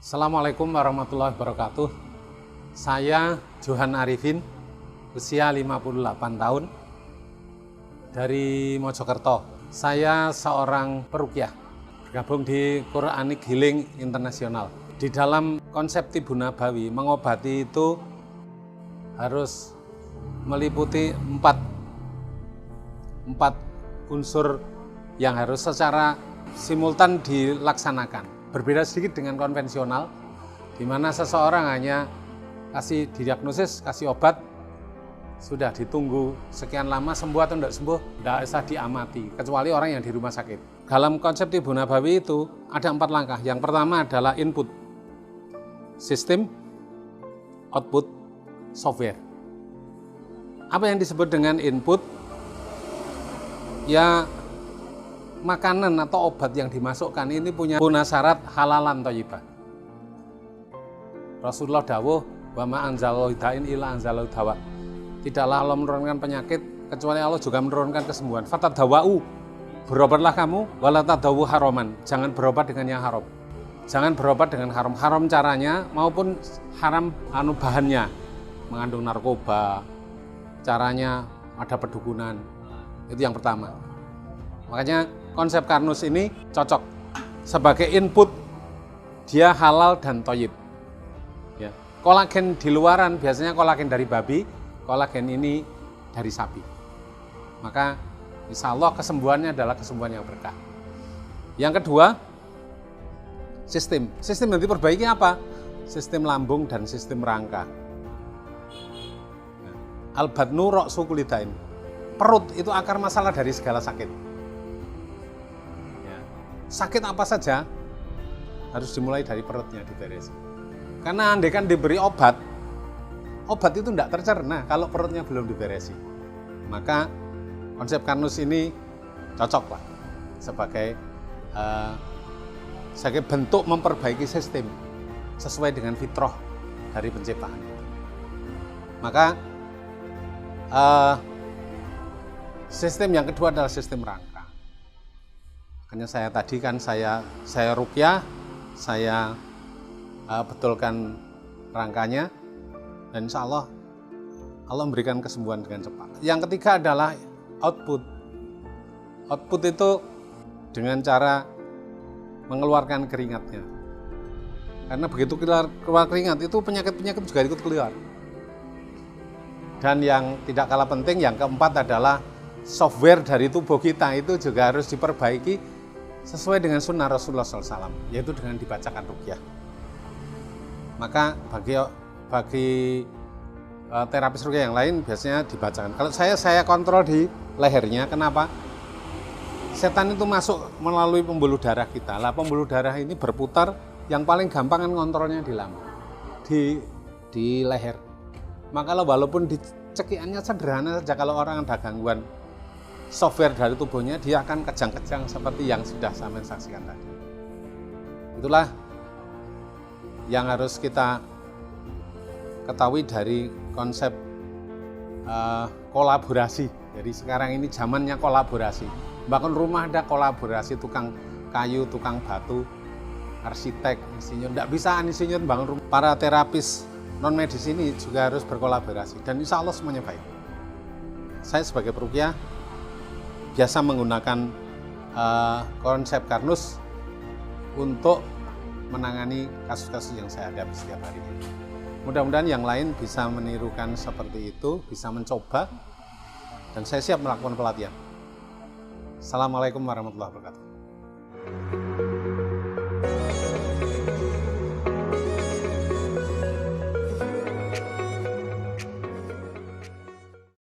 Assalamualaikum warahmatullahi wabarakatuh. Saya Johan Arifin, usia 58 tahun, dari Mojokerto. Saya seorang peruqyah, bergabung di Quranic Healing International. Di dalam konsep Tibu Nabawi, mengobati itu harus meliputi empat unsur yang harus secara simultan dilaksanakan. Berbeda sedikit dengan konvensional, di mana seseorang hanya kasih diagnosis, kasih obat, sudah ditunggu sekian lama sembuh atau tidak sembuh, tidak usah diamati, kecuali orang yang di rumah sakit. Dalam konsep Tibu Nabawi itu ada 4 langkah. Yang pertama adalah input, sistem, output, software. Apa yang disebut dengan input? Ya, makanan atau obat yang dimasukkan ini punya syarat halalan thayyibah. Rasulullah dawuh, wa ma anzalallahu da'in illa anzalahu dawa. Tidaklah Allah menurunkan penyakit kecuali Allah juga menurunkan kesembuhan. Fatadawau, berobatlah kamu, wala tadawu haraman. Jangan berobat dengan yang haram. Jangan berobat dengan haram. Haram caranya maupun haram bahannya. Mengandung narkoba, caranya ada perdukunan. Itu yang pertama. Makanya konsep Karnus ini cocok sebagai input, dia halal dan thayyib. Ya. Kolagen di luaran biasanya kolagen dari babi, kolagen ini dari sapi. Maka insya Allah kesembuhannya adalah kesembuhan yang berkah. Yang kedua, sistem. Sistem yang diperbaiki apa? Sistem lambung dan sistem rangka. Al-badnu ra'su kulli dain. Perut itu akar masalah dari segala sakit. Sakit apa saja harus dimulai dari perutnya diberesi. Karena andai kan diberi obat itu tidak tercerna kalau perutnya belum diberesi. Maka konsep Karnus ini cocok lah sebagai bentuk memperbaiki sistem sesuai dengan fitrah dari penciptaan. Maka sistem yang kedua adalah sistem rangka. Makanya saya ruqyah, saya betulkan rangkanya, dan insya Allah memberikan kesembuhan dengan cepat. Yang ketiga adalah output. Output itu dengan cara mengeluarkan keringatnya. Karena begitu keluar keringat itu penyakit-penyakit juga ikut keluar. Dan yang tidak kalah penting, yang keempat adalah software dari tubuh kita itu juga harus diperbaiki sesuai dengan sunnah Rasulullah SAW, yaitu dengan dibacakan ruqyah. Maka bagi terapis ruqyah yang lain biasanya dibacakan. Kalau saya kontrol di lehernya, kenapa? Setan itu masuk melalui pembuluh darah kita. Lah pembuluh darah ini berputar, yang paling gampang kan kontrolnya di lambung, di leher. Maka walaupun cekiannya sederhana saja, kalau orang ada gangguan software dari tubuhnya, dia akan kejang-kejang seperti yang sudah saya saksikan tadi. Itulah yang harus kita ketahui dari konsep kolaborasi. Jadi sekarang ini zamannya kolaborasi. Bahkan rumah ada kolaborasi, tukang kayu, tukang batu, arsitek, insinyur. Tidak bisa insinyur bangun rumah. Para terapis non-medis ini juga harus berkolaborasi. Dan insya Allah semuanya baik. Saya sebagai peruqyah biasa menggunakan konsep Karnus untuk menangani kasus-kasus yang saya hadapi setiap hari. Mudah-mudahan yang lain bisa menirukan seperti itu, bisa mencoba, dan saya siap melakukan pelatihan. Assalamualaikum warahmatullahi wabarakatuh.